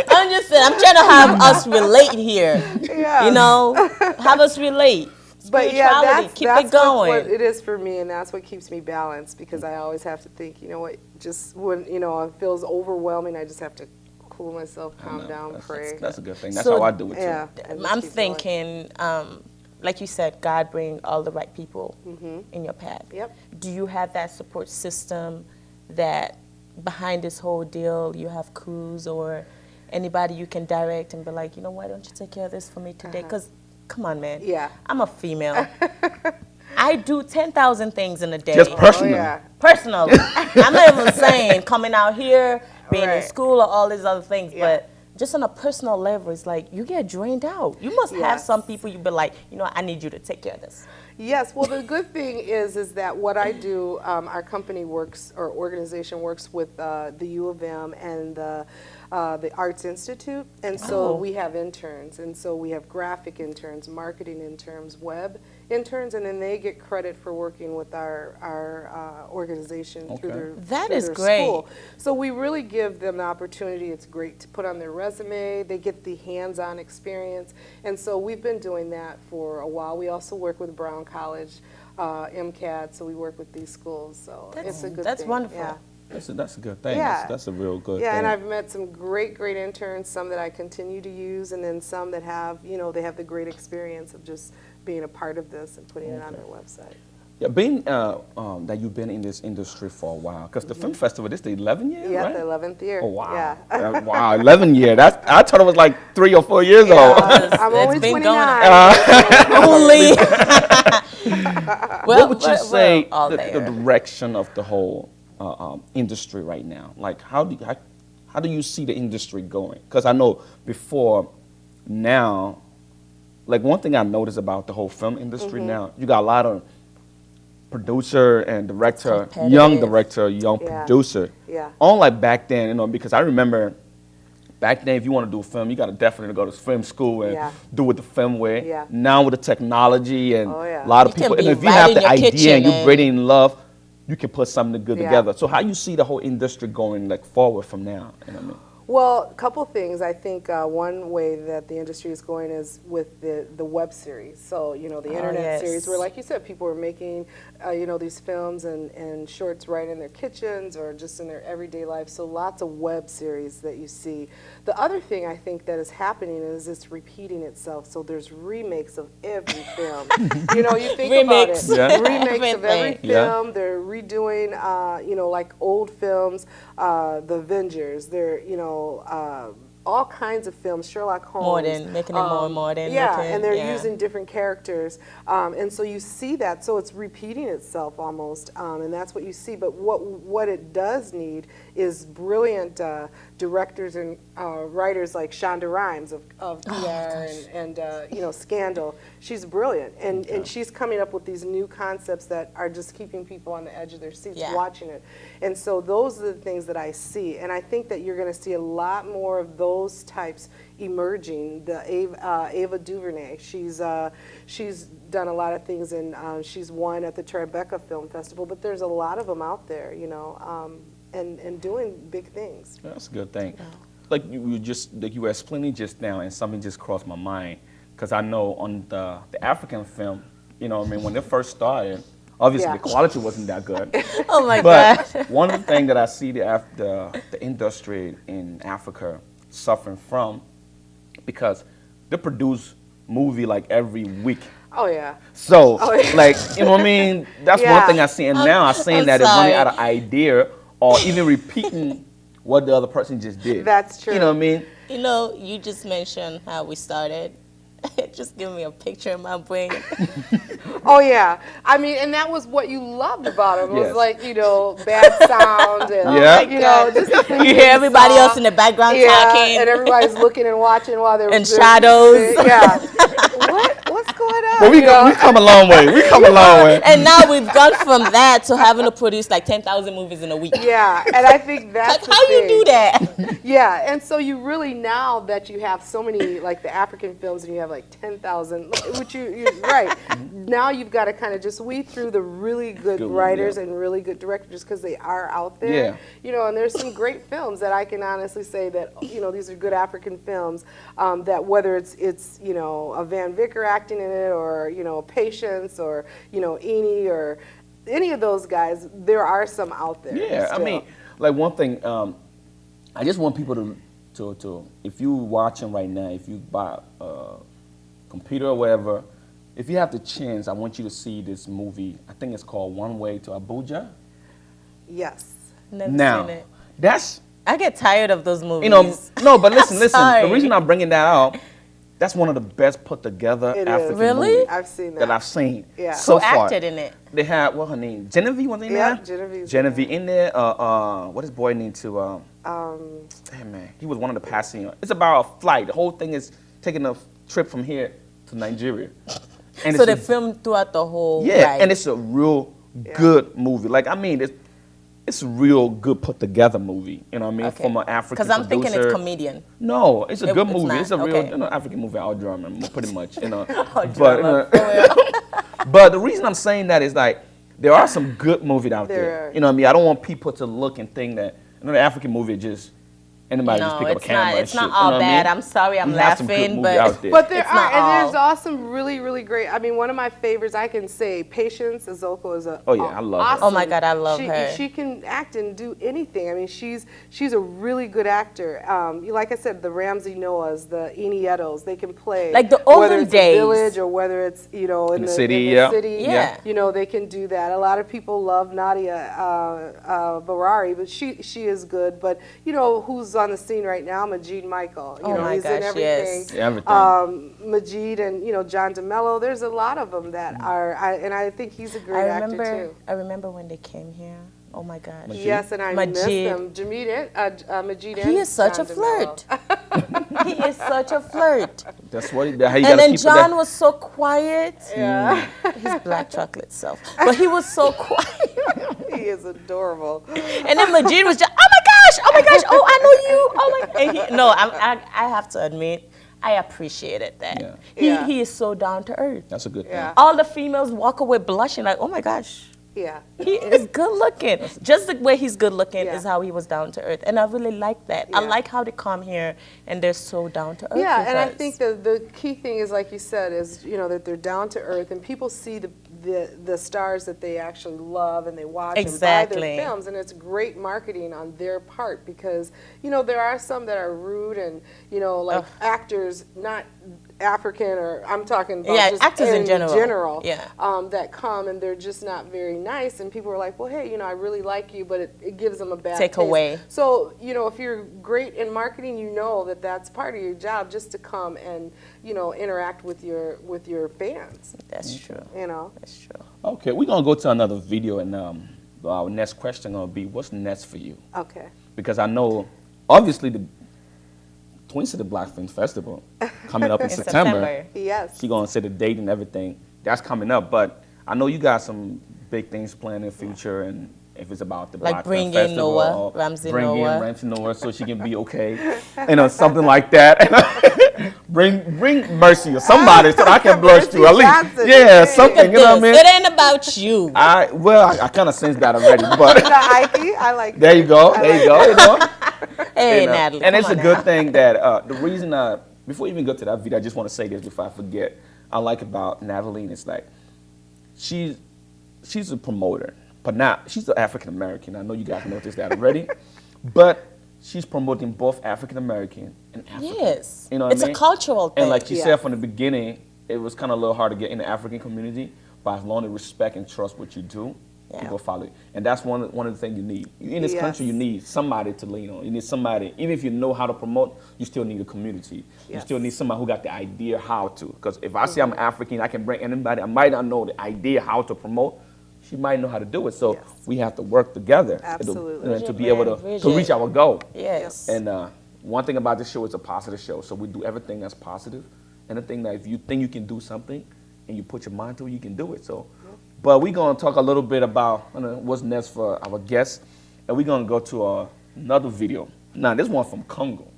I'm just saying, I'm trying to have us relate here. Yeah. You know, have us relate. But yeah, Spirituality, keep that's it going. what it is for me, and that's what keeps me balanced, because I always have to think, you know what, just when, you know, it feels overwhelming, I just have to cool myself, calm down, pray. That's a good thing. That's So, how I do it too. Yeah. and just I'm keep going. thinking, like you said, God bring all the right people in your path. Yep. Do you have that support system that behind this whole deal, you have crews or anybody you can direct and be like, you know, why don't you take care of this for me today? Because, come on, man. Yeah. I'm a female. I do 10,000 things in a day. Just Oh, personally. yeah. Personally. I'm not even saying coming out here, being in Right. school, or all these other things, Yeah. but just on a personal level, it's like you get drained out. You must have Yes. some people you be like, you know, I need you to take care of this. Yes, well, the good thing is that what I do, our company works, or organization works with the U of M and the Arts Institute, and so Oh. we have interns, and so we have graphic interns, marketing interns, web interns, and then they get credit for working with our organization through Okay. their That through is their great. school. So we really give them the opportunity. It's great to put on their resume. They get the hands-on experience, and so we've been doing that for a while. We also work with Brown College, MCAD, so we work with these schools. So it's a good That's thing. wonderful. Yeah. That's a good thing. Yeah. That's a real good Yeah, thing. and I've met some great interns, some that I continue to use, and then some that have, you know, they have the great experience of just being a part of this and putting it on their website. Yeah, being that you've been in this industry for a while, because the film festival, this is the 11th year, Yeah, right? the 11th year. Oh, wow. Yeah. Wow, 11 year. I thought it was like 3 or 4 years old. I'm It's only been 29. going Only. What would you say all the there. direction of the whole industry right now? Like, how do you see the industry going? Because I know before, now, like one thing I noticed about the whole film industry now, you got a lot of producer and director, young competitive. director, young Yeah. producer. Yeah. Unlike back then, you know, because I remember back then, if you want to do a film, you got to definitely go to film school and Yeah. do it the film way. Yeah. Now with the technology and Oh, yeah. a lot of You can people, and be if you right have in the your idea kitchen and you're and- really in love, you can put something good Yeah. together. So how you see the whole industry going like forward from now? You know what I mean? Well, a couple things. I think one way that the industry is going is with the web series. So, you know, the internet yes. series where, like you said, people are making, you know, these films and shorts right in their kitchens or just in their everyday life. So lots of web series that you see. The other thing I think that is happening is it's repeating itself. So there's remakes of every film. You know, you think about it. Remix. Yeah. Remakes of every Everything. Yeah. film. They're redoing, you know, like old films, The Avengers. They're, you know, all kinds of films, Sherlock Holmes. Modern, making it more modern Yeah, looking, and they're yeah. using different characters. And so you see that, so it's repeating itself almost, and that's what you see. But what it does need is brilliant directors and writers like Shonda Rhimes of PR and you know, Scandal. She's brilliant, and she's coming up with these new concepts that are just keeping people on the edge of their seats Yeah. watching it. And so those are the things that I see, and I think that you're going to see a lot more of those types emerging. The Ava DuVernay, she's done a lot of things, and she's won at the Tribeca Film Festival. But there's a lot of them out there, you know, and doing big things. That's a good thing. Like you were explaining just now, and something just crossed my mind, because I know on the African film, you know, I mean, when they first started, obviously Yeah. the quality wasn't that good. Oh my But God. one of the things that I see the industry in Africa suffering from, because they produce movie like every week. Oh yeah. So, Oh, yeah. like, you know what I mean? That's one Yeah. thing I see. And now I'm saying I'm that they're running sorry. out of idea or even repeating what the other person just did. That's true. You know what I mean? You know, you just mentioned how we started. Just give me a picture in my brain. Oh yeah, I mean, and that was what you loved about him. It was Yes. like, you know, bad sound and Yeah. you know, just the things You that hear everybody saw. else in the background Yeah, talking. and everybody's looking and watching while they're And shadows. Yeah, what's going on? But we you know? come a long way. We come a long way. And now we've gone from that to having to produce like 10,000 movies in a week. Yeah, and I think that's Like, how you do that? Yeah, and so you really, now that you have so many, like the African films, and you have like 10,000, which you're right. Now you've got to kind of just weed through the really good writers and really good directors, because they are out there. Yeah. You know, and there's some great films that I can honestly say that, you know, these are good African films, that whether it's you know, a Van Vicker acting in it, or, you know, Patience, or, you know, Eni, or any of those guys, there are some out there. Yeah, I still. mean, like one thing, I just want people to if you watching right now, if you buy a computer or whatever, if you have the chance, I want you to see this movie. I think it's called One Way to Abuja. Yes. Never Now, seen it. that's, I get tired of those movies. you know, no, but listen, Sorry. the reason I'm bringing that out, that's one of the best put together It is. African Really? movies I've seen that that. I've seen Yeah. so Who far. acted in it? They had, what her name? Genevieve was in Yeah, there? Genevieve's Genevieve in there. What is boy name to, hey man, he was one of the passengers. It's about a flight. The whole thing is taking a trip from here to Nigeria. And So it's they a- filmed throughout the whole yeah, ride. and it's a real good movie. Like, I mean, it's a real good put together movie. You know what I mean? Okay. From an African Because I'm thinking producer. it's comedian. No, it's a good It's movie. not, It's a real, okay. you know, African movie, all drama, pretty much. You know, drama, but the reason I'm saying that is like there are some good movies out There there. are. You know what I mean? I don't want people to look and think that the African movie is just anybody just No, pick up a it's camera not. and It's shit. not You know all what I bad. mean? I'm sorry, I'm We have some good laughing, movie out there. But there It's are, not and there's all. also really, really great. I mean, one of my favorites, I can say, Patience Azoko is a. Oh, yeah, I love her. awesome. Oh, my God, I love she, her. She can act and do anything. I mean, she's a really good actor. Like I said, the Ramsey Noahs, the Enietos, they can play. Like the whether olden it's days. a village or whether it's, you know, in the city, in the yeah. city. Yeah. You know, they can do that. A lot of people love Nadia Barari, but she is good. But you know who's on the scene right now? Majid Michael. You Oh know, my he's in gosh, everything. yes. Everything. Majid and, you know, John DeMello. There's a lot of them that are, and I think he's a great actor too. I remember when they came here. Oh my gosh. Majid? Yes, and I miss Majid. them. Majid He and is such John a flirt. DeMello. He is such a flirt. That's what how you And gotta then keep John it. was so quiet. Yeah, His black chocolate self. But he was so quiet. he is adorable. And then Majid was just, oh my gosh, oh, I know you. Oh my. And I have to admit, I appreciated that. Yeah. He is so down to earth. That's a good thing. Yeah. All the females walk away blushing like, oh my gosh. Yeah. He is good looking. Just the way he's good looking Yeah. is how he was down to earth. And I really like that. I Yeah. like how they come here and they're so down to earth. Yeah, with and I us. think the key thing is, like you said, is, you know, that they're down to earth and people see the stars that they actually love and they watch and buy Exactly. their films, and it's great marketing on their part, because, you know, there are some that are rude and, you know, like actors, not African, or I'm talking about Yeah, just actors in general. Yeah. that come and they're just not very nice, and people are like, well, hey, you know, I really like you, but it gives them a bad Take taste. away. So, you know, if you're great in marketing, you know that that's part of your job, just to come and, you know, interact with your fans, That's true. you know. That's true. Okay, we're gonna go to another video, and our next question gonna be, what's next for you? Okay. Because I know, obviously, the Twin City Black Film Festival coming up in September. Yes. She gonna say the date and everything. That's coming up, but I know you got some big things planned in the future, and if it's about the Like Black bring Film in Festival, Noah, or Ramsey bring Noah. in Ramsey Noah so she can be okay, you know, something like that. bring Mercy or somebody so I can blush too. At least, Johnson, yeah, okay. something. You know what I mean? It ain't about you. I kind of sensed that already, but Ike, I like there you go. I There you like go. You know? Hey, And, Natalie. and come it's a on good now. thing that the reason before we even go to that video, I just want to say this before I forget. I like about Natalie, and it's like she's a promoter, but not she's an African American. I know you guys noticed that already, but she's promoting both African American and African. Yes. You know what It's I mean? a cultural thing. And like you Yeah. said from the beginning, it was kind of a little hard to get in the African community, but as long as respect and trust what you do, people follow you. And that's one of the things you need. In this country, you need somebody to lean on. You need somebody, even if you know how to promote, you still need a community. You still need somebody who got the idea how to. Because if I say I'm African, I can bring anybody, I might not know the idea how to promote, she might know how to do it. So we have to work together to be able to reach our goal. Yes. And one thing about this show is a positive show. So we do everything that's positive. Anything that if you think you can do something and you put your mind to it, you can do it. So, but we're going to talk a little bit about what's next for our guests. And we're going to go to another video. Now, this one from Congo.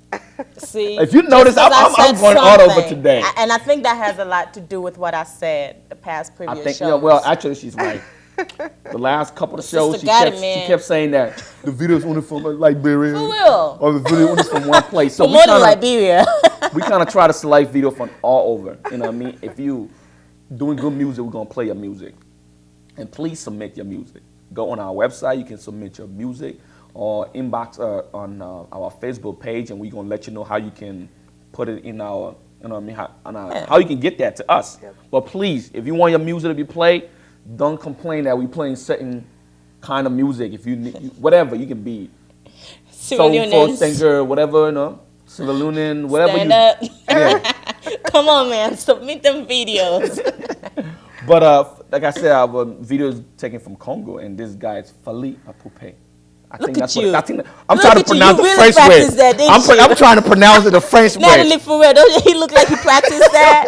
See, if you notice, I'm going all over today. And I think that has a lot to do with what I said the past previous shows. Yeah, well, actually, she's right. The last couple of shows, she kept saying that the video's only from Liberia. For real. Or the video only from one place. So more than Liberia. We kind of try to select video from all over. You know what I mean? If you doing good music, we're going to play your music. And please submit your music. Go on our website. You can submit your music. Or inbox on our Facebook page, and we're gonna let you know how you can put it in our, you know what I mean, how you can get that to us. But please, if you want your music to be played, don't complain that we playing certain kind of music. If you need, whatever, you can be soulful singer, whatever, you know, Sierra whatever. Stand up. Yeah. Come on, man, submit them videos. But like I said, our video is taken from Congo, and this guy is Fali Ipupa. Look at you. I'm trying to pronounce the French way. I'm trying to pronounce it the French way. Natalie, for real, don't he look like he practiced that?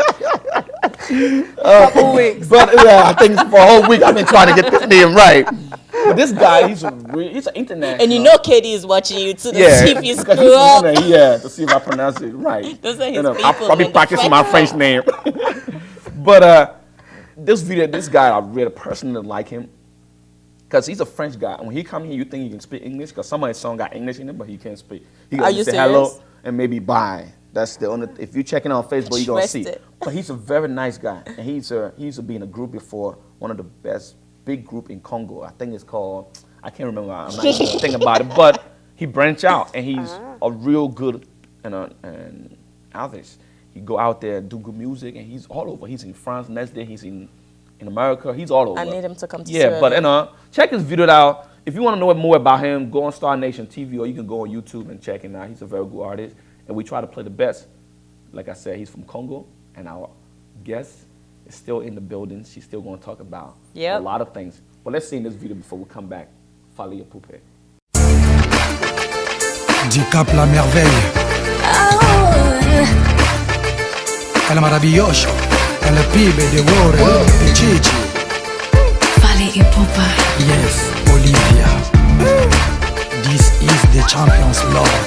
Couple weeks. But yeah, I think for a whole week I've been trying to get this name right. But this guy, he's an international. And you know Katie is watching you too to see if you screw up. Yeah, to see if I pronounce it right. Those are his I'll probably practice my French name. But this guy, I really personally like him. Because he's a French guy. When he come here, you think he can speak English? Because some of his songs got English in it, but he can't speak. He can say hello and maybe bye. That's the only. If you're checking on Facebook, you're gonna see. But he's a very nice guy, and he used to be in a group before, one of the best big group in Congo. I think it's called. I can't remember. I'm not even thinking about it. But he branched out, and he's a real good and artist. He go out there and do good music, and he's all over. He's in France. Next day, he's in America. He's all over. I need him to come to Syria. But check his video out. If you want to know more about him, go on Star Nation TV, or you can go on YouTube and check him out. He's a very good artist, and we try to play the best. Like I said, he's from Congo, and our guest is still in the building. She's still going to talk about a lot of things. But let's see in this video before we come back. Fali Ipupa. Du Cap la merveille. El maravilloso. El pibe de Morrow, de Chichi. Fali Ipupa. Yes, Olivia. This is the champion's love.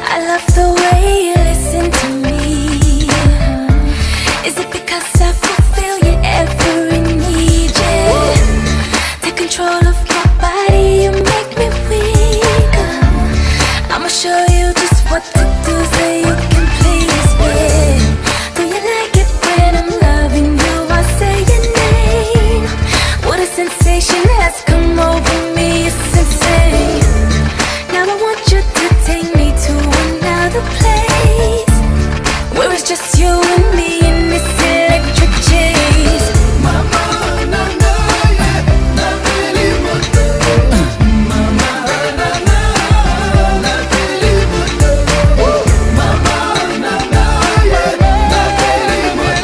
I love the way you listen to me. Is it because I fulfill your every need? Yeah. Take control of my body, you make me weak. I'ma show you just what to do so you can please me. Do you like it when I'm loving you? I say your name. What a sensation has come over me, it's insane. Now I want you to take me to another place where it's just you and me in this electric chase. Mama, na na, yeah, na really want Mama, na na, na really want Mama, na na, yeah, na really want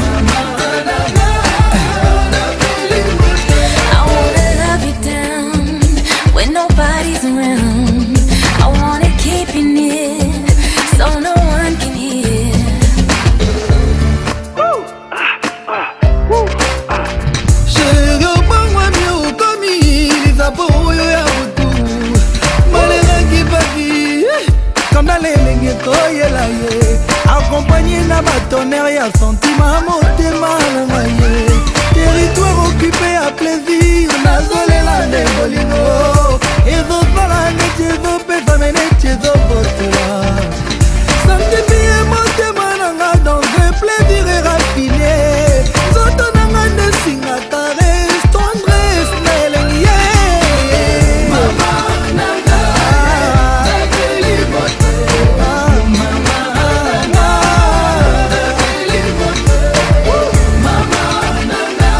Mama, na na, na really want. I wanna love you down when nobody's around. I wanna keep you near so no one can hear. Chega bangwa miu komi zaboyo ya utu Malenga kipaki Comme lelenge toyela ye Accompagné na batonnerre ya sentiment motema langa ye Territoire occupé à plaisir Nazolela nde bolingo Ezofala neti ezopesa me neti ezobotela Santipi motema nanga dans un plaisir raffiné Zoto nanga nde singa caresse tendresse na elengi ye Mama nanga nakeli motema Mama nanga nakeli motema Mama nanga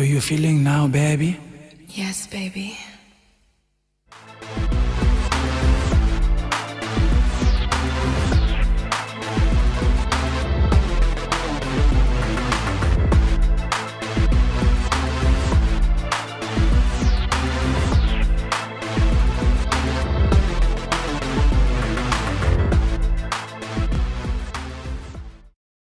do you feeling now, baby? Yes, baby.